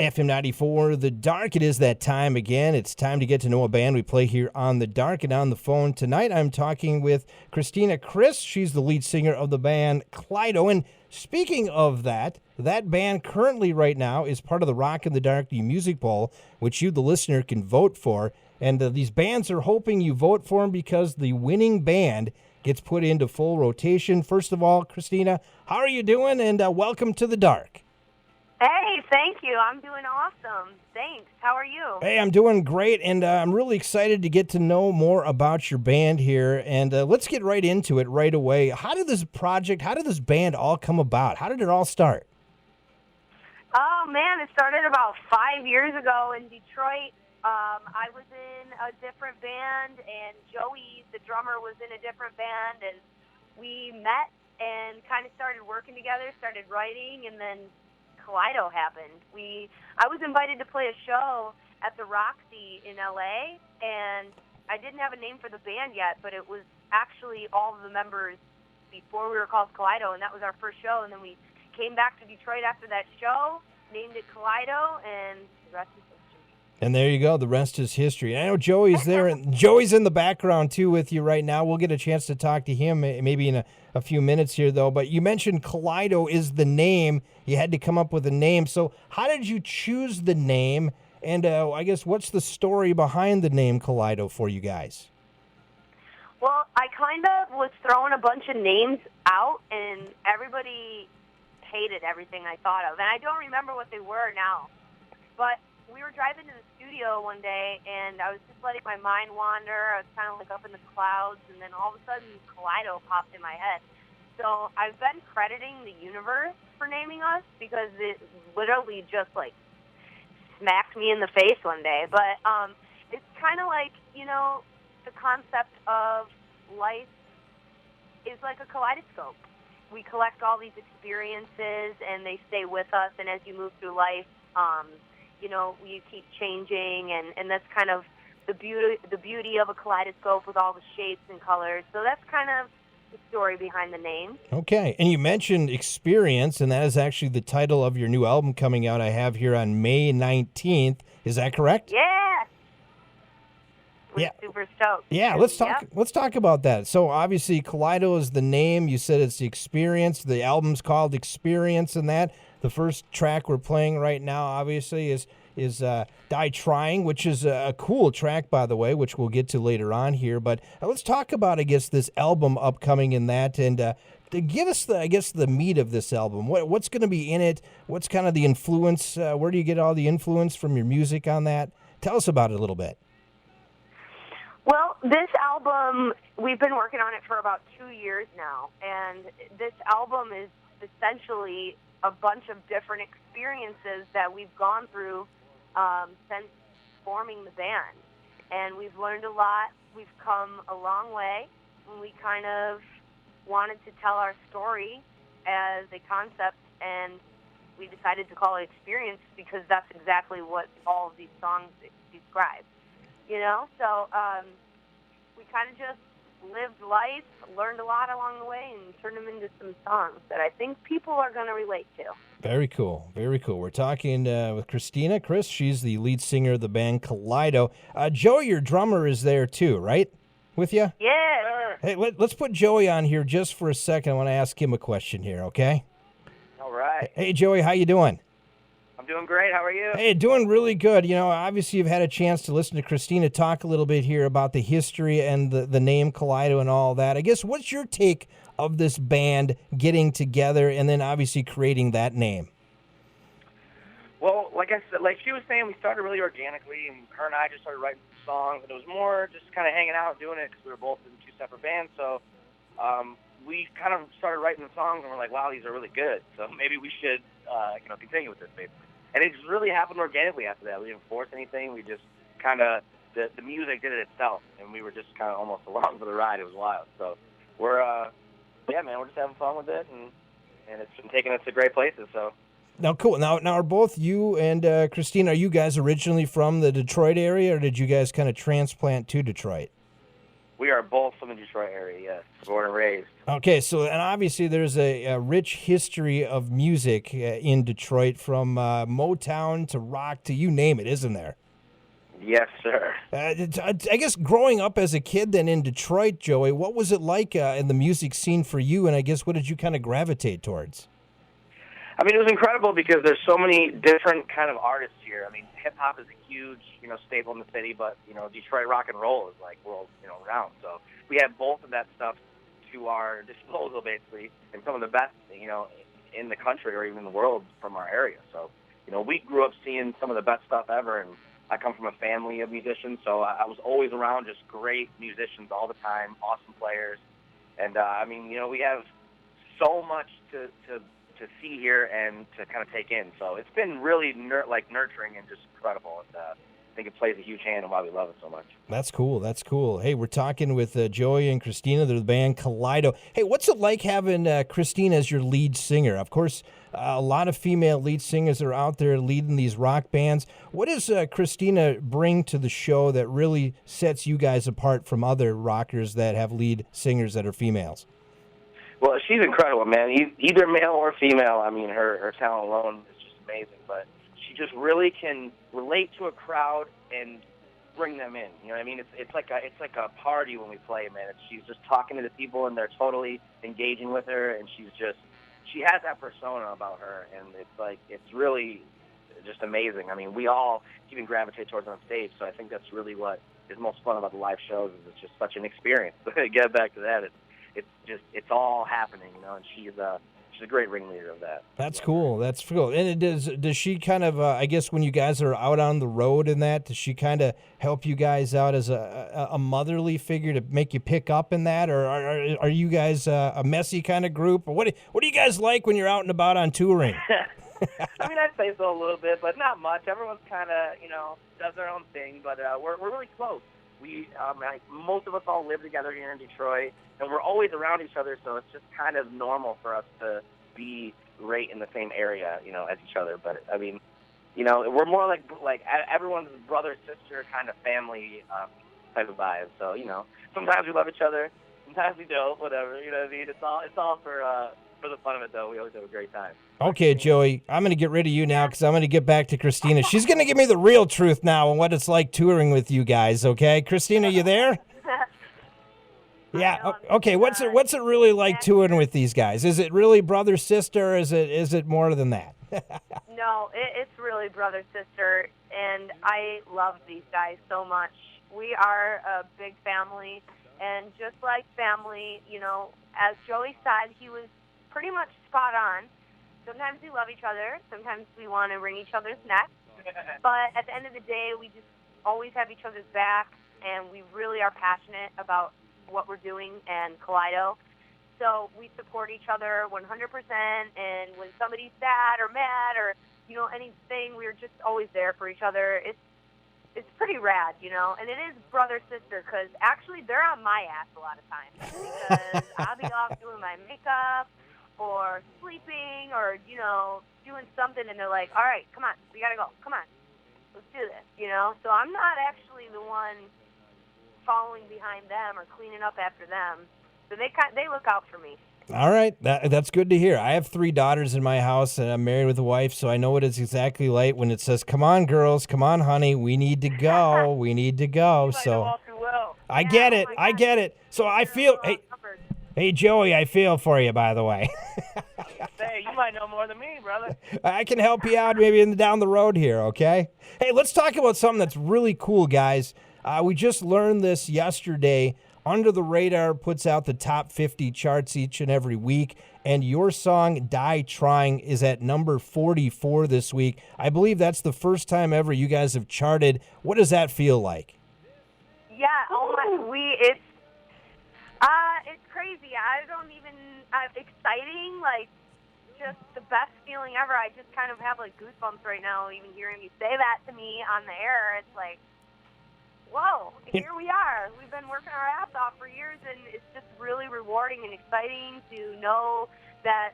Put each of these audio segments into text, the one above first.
FM 94, The Dark. It is that time again. It's time to get to know a band we play here on The Dark. And on the phone tonight, I'm talking with Christina Chriss. She's the lead singer of the band Kaleido. And speaking of that band currently right now is part of the Rock in the Dark Music Bowl, which you, the listener, can vote for. And these bands are hoping you vote for them because the winning band gets put into full rotation. First of all, Christina, how are you doing? And welcome to The Dark. Hey, thank you. I'm doing awesome. Thanks. How are you? Hey, I'm doing great, and I'm really excited to get to know more about your band here. And let's get right into it right away. How did this band all come about? How did it all start? Oh, man, it started about 5 years ago in Detroit. I was in a different band, and Joey, the drummer, was in a different band, and we met and kind of started working together, started writing, and then Kaleido happened. I was invited to play a show at the Roxy in LA, and I didn't have a name for the band yet, but it was actually all of the members before we were called Kaleido, and that was our first show. And then we came back to Detroit after that show, named it Kaleido, and the rest is history. And there you go. The rest is history. I know Joey's there, and Joey's in the background, too, with you right now. We'll get a chance to talk to him maybe in a few minutes here, though. But you mentioned Kaleido is the name. You had to come up with a name. So how did you choose the name? And I guess what's the story behind the name Kaleido for you guys? Well, I kind of was throwing a bunch of names out, and everybody hated everything I thought of. And I don't remember what they were now. But we were driving to the studio one day, and I was just letting my mind wander. I was kind of like up in the clouds, and then all of a sudden, Kaleido popped in my head. So I've been crediting the universe for naming us because it literally just, like, smacked me in the face one day. But it's kind of like, the concept of life is like a kaleidoscope. We collect all these experiences, and they stay with us, and as you move through life, you keep changing, and that's kind of the beauty of a kaleidoscope with all the shapes and colors. So that's kind of the story behind the name. Okay, and you mentioned experience, and that is actually the title of your new album coming out. I have here on May 19th. Is that correct? Yeah. We're super stoked. Yeah, let's talk about that. So obviously Kaleido is the name. You said it's the experience. The album's called Experience, and that. The first track we're playing right now, obviously, is Die Trying, which is a cool track, by the way, which we'll get to later on here. But let's talk about, I guess, this album upcoming in that, and to give us, the meat of this album. What's going to be in it? What's kind of the influence? Where do you get all the influence from your music on that? Tell us about it a little bit. Well, this album, we've been working on it for about 2 years now, and this album is essentially a bunch of different experiences that we've gone through since forming the band. And we've learned a lot. We've come a long way. And we kind of wanted to tell our story as a concept, and we decided to call it Experience because that's exactly what all of these songs describe. So we kind of just lived life, learned a lot along the way, and turned them into some songs that I think people are going to relate to. Very cool. Very cool. We're talking with Christina Chriss. She's the lead singer of the band Kaleido. Joey, your drummer, is there too, right? With you? Yeah. Hey, let's put Joey on here just for a second. I want to ask him a question here, okay? All right. Hey, Joey, how you doing? I'm doing great. How are you? Hey, doing really good. Obviously you've had a chance to listen to Christina talk a little bit here about the history and the name Kaleido and all that. I guess what's your take of this band getting together and then obviously creating that name? Well, like I said, like she was saying, we started really organically, and her and I just started writing some songs, and it was more just kind of hanging out, doing it because we were both in two separate bands. So we kind of started writing the songs, and we're like, wow, these are really good. So maybe we should, continue with this, basically. And it just really happened organically after that. We didn't force anything. We just kind of, the music did it itself, and we were just kind of almost along for the ride. It was wild. So we're just having fun with it, and it's been taking us to great places. So. Now, cool. Now, are both you and Christina, are you guys originally from the Detroit area, or did you guys kind of transplant to Detroit? We are both from the Detroit area, yes, born and raised. Okay, so and obviously there's a rich history of music in Detroit, from Motown to rock to you name it, isn't there? Yes, sir. I guess growing up as a kid then in Detroit, Joey, what was it like in the music scene for you, and I guess what did you kind of gravitate towards? I mean, it was incredible because there's so many different kind of artists here. I mean, hip-hop is a huge, staple in the city, but, Detroit rock and roll is, like, world, renowned. So we have both of that stuff to our disposal, basically, and some of the best, in the country or even the world from our area. So, we grew up seeing some of the best stuff ever, and I come from a family of musicians, so I was always around just great musicians all the time, awesome players. And, we have so much to see here and to kind of take in. So it's been really nurturing and just incredible. And I think it plays a huge hand in why we love it so much. That's cool. That's cool. Hey, we're talking with Joey and Christina. They're the band Kaleido. Hey, what's it like having Christina as your lead singer? Of course, a lot of female lead singers are out there leading these rock bands. What does Christina bring to the show that really sets you guys apart from other rockers that have lead singers that are females? Well, she's incredible, man. Either male or female, I mean, her talent alone is just amazing. But she just really can relate to a crowd and bring them in. You know what I mean? It's like a party when we play, man. She's just talking to the people, and they're totally engaging with her, and she has that persona about her, and it's really just amazing. I mean, we all even gravitate towards her on stage, so I think that's really what is most fun about the live shows. Is it's just such an experience. Get back to that. It's all happening, and she's a great ringleader of that. That's cool. That's cool. And does she kind of, I guess when you guys are out on the road and that, does she kind of help you guys out as a motherly figure to make you pick up in that? Or are you guys a messy kind of group? Or what do you guys like when you're out and about on touring? I mean, I'd say so a little bit, but not much. Everyone's kind of, does their own thing, but we're really close. Most of us all live together here in Detroit, and we're always around each other, so it's just kind of normal for us to be right in the same area, as each other. But I mean, we're more like everyone's brother, sister, kind of family type of vibe. So sometimes we love each other, sometimes we don't. Whatever, you know what I mean? It's all for the fun of it, though. We always have a great time. Okay, Joey, I'm going to get rid of you now because I'm going to get back to Christina. She's going to give me the real truth now on what it's like touring with you guys, okay? Christina, you there? Yeah. Okay. What's it really like touring with these guys? Is it really brother sister? Or is it more than that? No, it's really brother sister, and I love these guys so much. We are a big family, and just like family, as Joey said, he was pretty much spot on. Sometimes we love each other. Sometimes we want to wring each other's necks. But at the end of the day, we just always have each other's back, and we really are passionate about what we're doing and Kaleido. So we support each other 100%, and when somebody's sad or mad or, anything, we're just always there for each other. It's pretty rad, and it is brother-sister because actually they're on my ass a lot of times because I'll be off doing my makeup or sleeping or, doing something, and they're like, all right, come on, we got to go. Come on, let's do this, So I'm not actually the one following behind them or cleaning up after them. So they look out for me. All right, that's good to hear. I have 3 daughters in my house, and I'm married with a wife, so I know what it's exactly like when it says, come on, girls, come on, honey, we need to go, we need to go. So I get it, I get it. So I feel, hey, Joey, I feel for you, by the way. Hey, you might know more than me, brother. I can help you out maybe down the road here, okay? Hey, let's talk about something that's really cool, guys. We just learned this yesterday. Under the Radar puts out the top 50 charts each and every week, and your song, Die Trying, is at number 44 this week. I believe that's the first time ever you guys have charted. What does that feel like? Yeah, it's crazy. Exciting, just the best feeling ever. I just kind of have goosebumps right now, even hearing you say that to me on the air. It's like, whoa, here we are. We've been working our ass off for years, and it's just really rewarding and exciting to know that,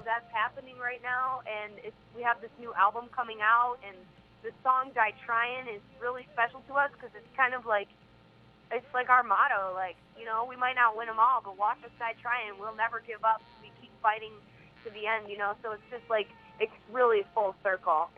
that's happening right now. And we have this new album coming out, and the song Die Tryin' is really special to us because it's kind of like it's like our motto. Like, you know, we might not win them all, but watch us die trying. We'll never give up. We keep fighting to the end, you know. So it's just like it's really full circle.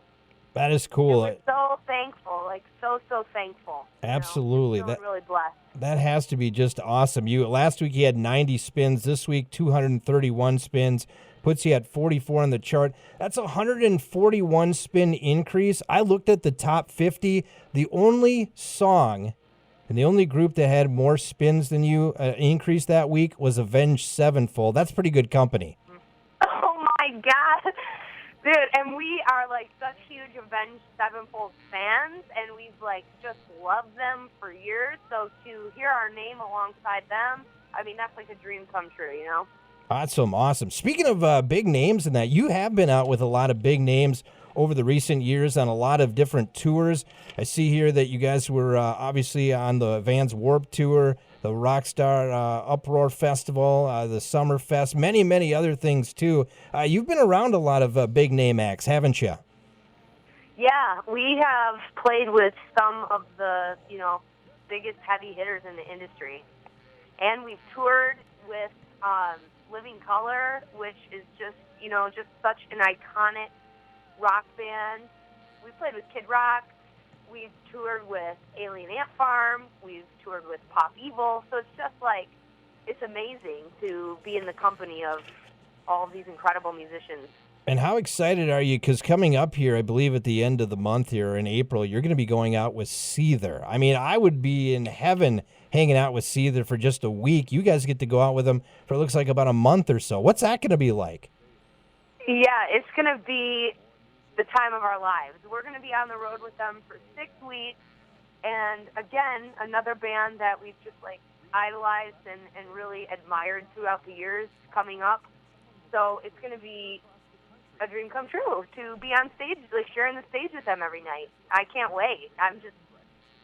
That is And cool. we're so thankful, like so thankful. You know? Absolutely. Just feeling really blessed. That has to be just awesome. You last week you had 90 spins. This week 231 spins. Puts you at 44 on the chart. That's a 141 spin increase. I looked at the top 50. The only song and the only group that had more spins than you increase that week was Avenged Sevenfold. That's pretty good company. Oh my God. Dude, and we are like such huge Avenged Sevenfold fans, and we've like just loved them for years. So to hear our name alongside them, I mean, that's like a dream come true, you know? Awesome. Speaking of big names and that, you have been out with a lot of big names over the recent years on a lot of different tours. I see here that you guys were obviously on the Vans Warped Tour, the Rockstar Uproar Festival, the Summer Fest, many other things too. You've been around a lot of big name acts, haven't you? Yeah, we have played with some of the, you know, biggest heavy hitters in the industry. And we've toured with Living Color, which is just, you know, just such an iconic rock band. We played with Kid Rock. We've toured with Alien Ant Farm. We've toured with Pop Evil. So it's just like, it's amazing to be in the company of all of these incredible musicians. And how excited are you? Because coming up here, I believe at the end of the month here in April, you're going to be going out with Seether. I mean, I would be in heaven hanging out with Seether for just a week. You guys get to go out with them for it looks like about a month or so. What's that going to be like? Yeah, it's going to be the time of our lives. We're going to be on the road with them for 6 weeks. And again, another band that we've just like idolized and really admired throughout the years coming up. So it's going to be a dream come true to be on stage, like sharing the stage with them every night. I can't wait. I'm just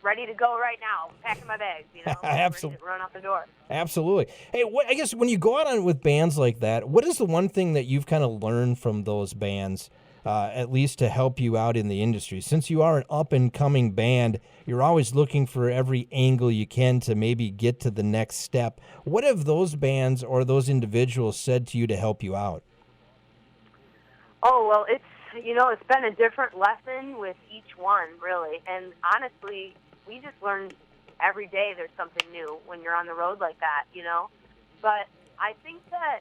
ready to go right now, packing my bags, you know, Absolutely. ready to run out the door. Absolutely. Hey, I guess when you go out on with bands like that, what is the one thing that you've kind of learned from those bands, at least to help you out in the industry? Since you are an up-and-coming band, you're always looking for every angle you can to maybe get to the next step. What have those bands or those individuals said to you to help you out? Oh, well, it's been a different lesson with each one, really. And honestly, we just learn every day there's something new when you're on the road like that, you know? But I think that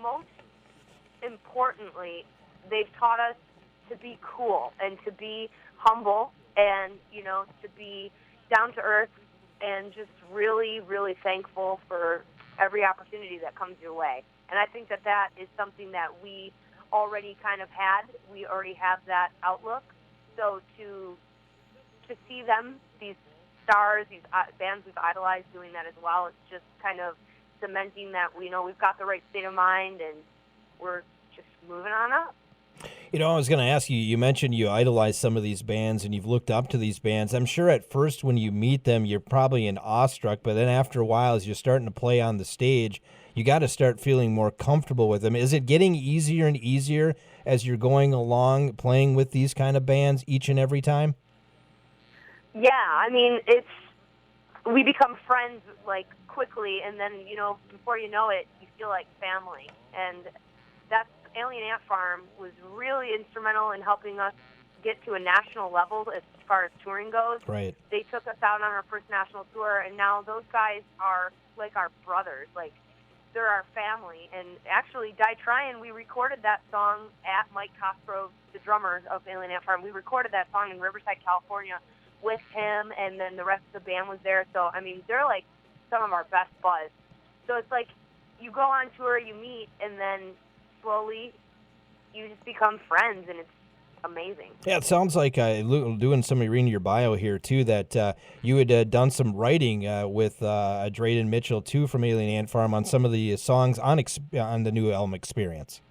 most importantly, they've taught us to be cool and to be humble and, you know, to be down to earth and just really, really thankful for every opportunity that comes your way. And I think that is something that we already kind of had. We already have that outlook. So to see them, these stars, these bands we've idolized doing that as well, it's just kind of cementing that we've got the right state of mind and we're just moving on up. You know, I was going to ask you, you mentioned you idolize some of these bands and you've looked up to these bands. I'm sure at first when you meet them, you're probably awestruck, but then after a while, as you're starting to play on the stage, you got to start feeling more comfortable with them. Is it getting easier and easier as you're going along playing with these kind of bands each and every time? Yeah, I mean, we become friends like quickly, and then, you know, before you know it, you feel like family. And that's Alien Ant Farm was really instrumental in helping us get to a national level as far as touring goes. Right. They took us out on our first national tour, and now those guys are like our brothers. Like, they're our family. And actually, Die Tryin', we recorded that song at Mike Cosgrove, the drummer of Alien Ant Farm. We recorded that song in Riverside, California with him, and then the rest of the band was there. So, I mean, they're like some of our best buds. So it's like you go on tour, you meet, and then slowly you just become friends, and it's amazing. Yeah, it sounds like doing some reading your bio here too that you had done some writing with Drayden Mitchell too from Alien Ant Farm on some of the songs on the new album Experience.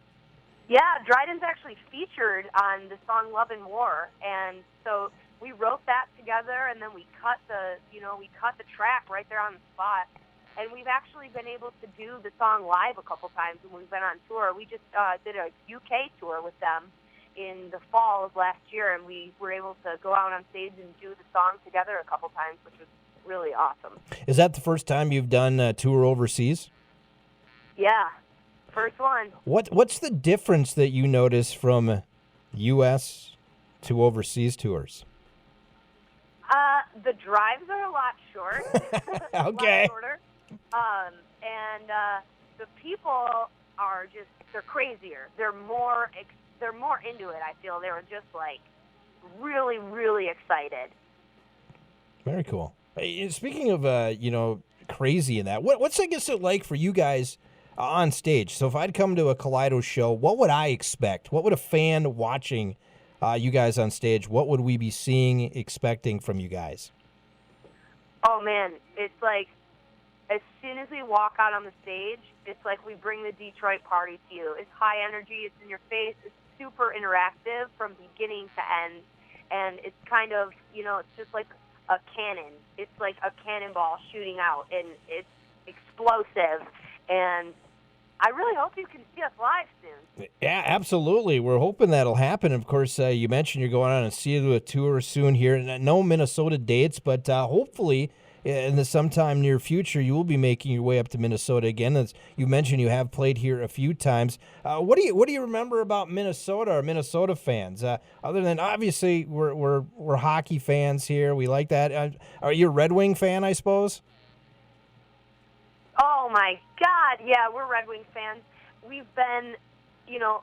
Yeah, Dryden's actually featured on the song Love and War, and so we wrote that together, and then we cut the track right there on the spot. And we've actually been able to do the song live a couple times when we've been on tour. We just did a UK tour with them in the fall of last year, and we were able to go out on stage and do the song together a couple times, which was really awesome. Is that the first time you've done a tour overseas? Yeah, first one. What's the difference that you notice from U.S. to overseas tours? The drives are a lot short. A lot Okay. shorter. And the people are they're crazier. They're more into it, I feel. They were just like really, really excited. Very cool. Hey, speaking of, crazy in that, what's I guess it like for you guys on stage? So if I'd come to a Kaleido show, what would I expect? What would a fan watching you guys on stage, what would we be seeing, expecting from you guys? Oh, man, it's like as soon as we walk out on the stage, it's like we bring the Detroit party to you. It's high energy. It's in your face. It's super interactive from beginning to end. And it's kind of, it's just like a cannon. It's like a cannonball shooting out, and it's explosive. And I really hope you can see us live soon. Yeah, absolutely. We're hoping that'll happen. Of course, you mentioned you're going on a tour soon here. No Minnesota dates, but hopefully in the sometime near future, you will be making your way up to Minnesota again. As you mentioned, you have played here a few times. What do you remember about Minnesota or Minnesota fans? Other than obviously we're hockey fans here. We like that. Are you a Red Wing fan, I suppose? Oh, my God. Yeah, we're Red Wings fans. We've been,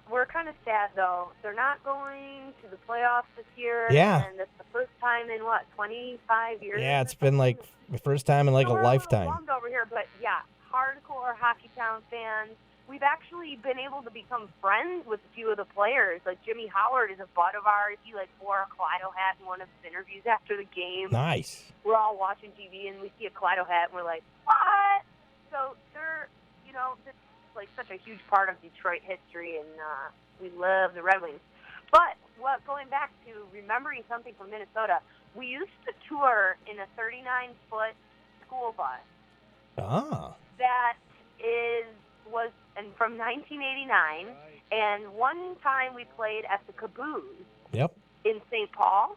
we're kind of sad, though. They're not going to the playoffs this year. Yeah. And it's the first time in, 25 years? Yeah, it's been like the first time in like a lifetime. We're a little bummed over here, but, yeah, hardcore Hockey Town fans. We've actually been able to become friends with a few of the players. Like, Jimmy Howard is a bud of ours. He, wore a Kaleido hat in one of his interviews after the game. Nice. We're all watching TV, and we see a Kaleido hat, and we're like, what? So they're, this is like such a huge part of Detroit history, and we love the Red Wings. But going back to remembering something from Minnesota, we used to tour in a 39-foot school bus. Ah. That was from 1989, and one time we played at the Caboose. Yep. In St. Paul,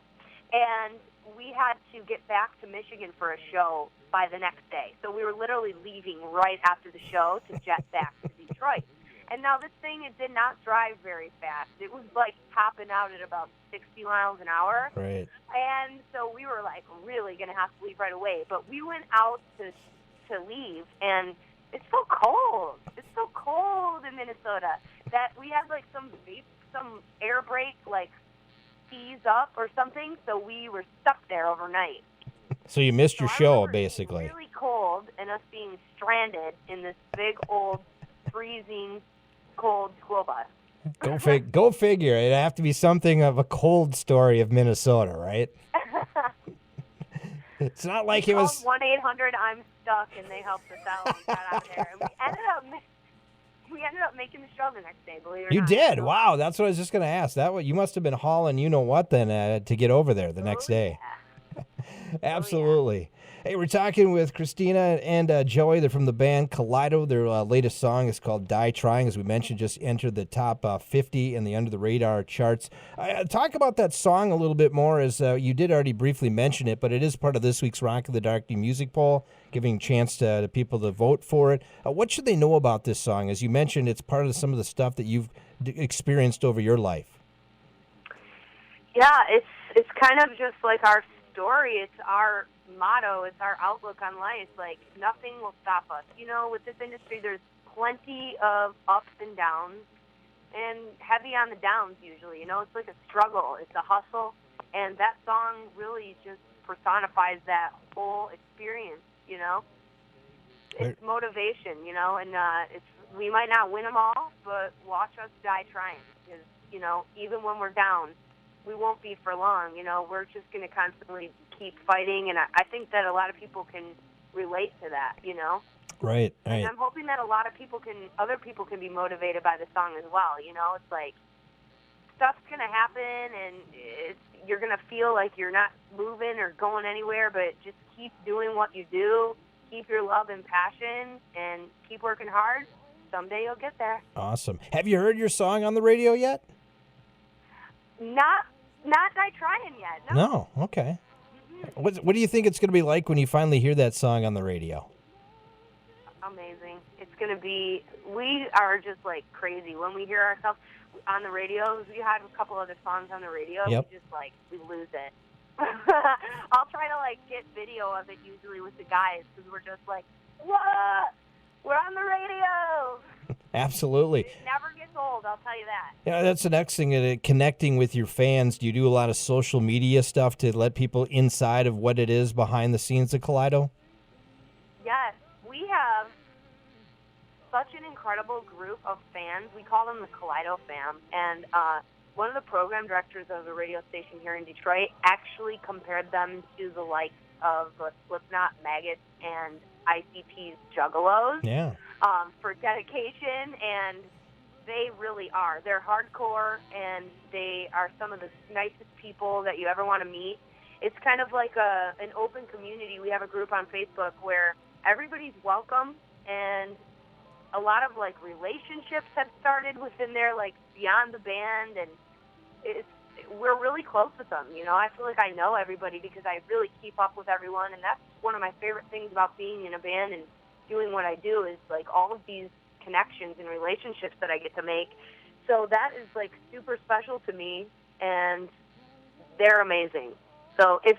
and we had to get back to Michigan for a show by the next day. So we were literally leaving right after the show to jet back to Detroit. And now this thing, it did not drive very fast. It was topping out at about 60 miles an hour. Right. And so we were really going to have to leave right away. But we went out to leave, and it's so cold. It's so cold in Minnesota that we had some air brake ease up or something, so we were stuck there overnight. So you missed your show, basically. Really cold, and us being stranded in this big old freezing cold school bus. Go figure. It'd have to be something of a cold story of Minnesota, right? It's not like it was 1-800-I'm-stuck, and they helped us out and got out there. And we ended up making the show the next day, believe it or not. You did? Wow, that's what I was just going to ask. You must have been hauling you-know-what then to get over there the next day. Yeah. Absolutely. Hey, we're talking with Christina and Joey. They're from the band Kaleido. Their latest song is called Die Trying. As we mentioned, just entered the top 50 in the Under the Radar charts. Talk about that song a little bit more, as you did already briefly mention it, but it is part of this week's Rock of the Dark New Music Poll, giving a chance to people to vote for it. What should they know about this song? As you mentioned, it's part of some of the stuff that you've experienced over your life. Yeah, it's kind of just like our story. It's our motto. It's our outlook on life. Nothing will stop us. With this industry, there's plenty of ups and downs, and heavy on the downs usually. It's like a struggle. It's a hustle, and that song really just personifies that whole experience. It's motivation. And we might not win them all, but watch us die trying. Because even when we're down, we won't be for long. We're just going to constantly keep fighting, and I think that a lot of people can relate to that, Right. And I'm hoping that other people can be motivated by the song as well. It's like stuff's going to happen, and you're going to feel like you're not moving or going anywhere, but just keep doing what you do, keep your love and passion, and keep working hard. Someday you'll get there. Awesome. Have you heard your song on the radio yet? Not Die Trying yet. No. Okay. What do you think it's going to be like when you finally hear that song on the radio? Amazing. It's going to be, we are just like crazy. When we hear ourselves on the radio, we had a couple other songs on the radio. Yep. We just like, we lose it. I'll try to like get video of it usually with the guys because we're just like, what? We're on the radio. Absolutely. It never gets old, I'll tell you that. Yeah, that's the next thing, connecting with your fans. Do you do a lot of social media stuff to let people inside of what it is behind the scenes of Kaleido? Yes, we have such an incredible group of fans. We call them the Kaleido fam. And one of the program directors of a radio station here in Detroit actually compared them to the likes of Slipknot, Maggots, and ICP's Juggalos. Yeah. For dedication, and they really are. They're hardcore, and they are some of the nicest people that you ever want to meet. It's kind of like an open community. We have a group on Facebook where everybody's welcome, and a lot of like relationships have started within there, like beyond the band, and we're really close with them. You know, I feel like I know everybody because I really keep up with everyone, and that's one of my favorite things about being in a band and doing what I do is like all of these connections and relationships that I get to make. So that is like super special to me, and they're amazing. So if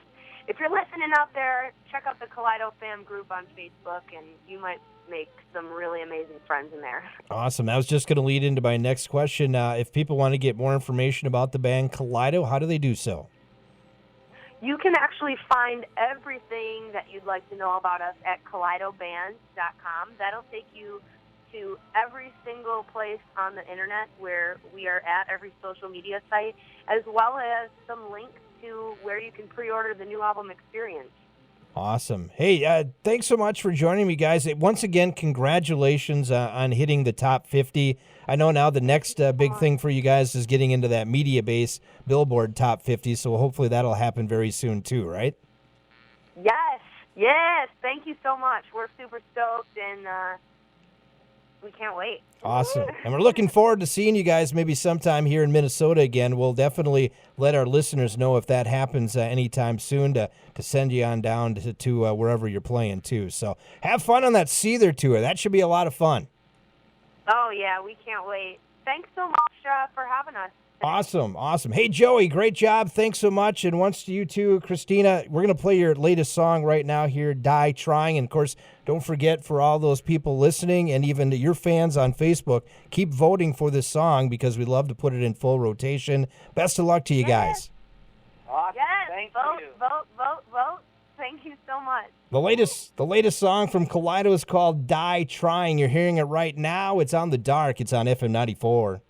you're listening out there, check out the Kaleido Fam group on Facebook, and you might make some really amazing friends in there. Awesome. I was just going to lead into my next question. If people want to get more information about the band Kaleido, how do they do so? You can actually find everything that you'd like to know about us at KaleidoBands.com. That'll take you to every single place on the internet where we are at, every social media site, as well as some links to where you can pre-order the new album Experience. Awesome. Hey, thanks so much for joining me, guys. Once again, congratulations on hitting the top 50. I know now the next big thing for you guys is getting into that media base Billboard top 50, so hopefully that'll happen very soon too, right? Yes. Thank you so much. We're super stoked, and we can't wait. Awesome. And we're looking forward to seeing you guys maybe sometime here in Minnesota again. We'll definitely let our listeners know if that happens anytime soon to send you on down to wherever you're playing too. So have fun on that Seether tour. That should be a lot of fun. Oh, yeah, we can't wait. Thanks so much for having us. Awesome. Hey, Joey, great job. Thanks so much. And once to you too, Christina, we're going to play your latest song right now here, Die Trying. And, of course, don't forget for all those people listening and even to your fans on Facebook, keep voting for this song because we'd love to put it in full rotation. Best of luck to you guys. Awesome. Yes, Thank you. vote. Thank you so much. The latest song from Kaleido is called Die Trying. You're hearing it right now. It's on The Dark. It's on FM 94.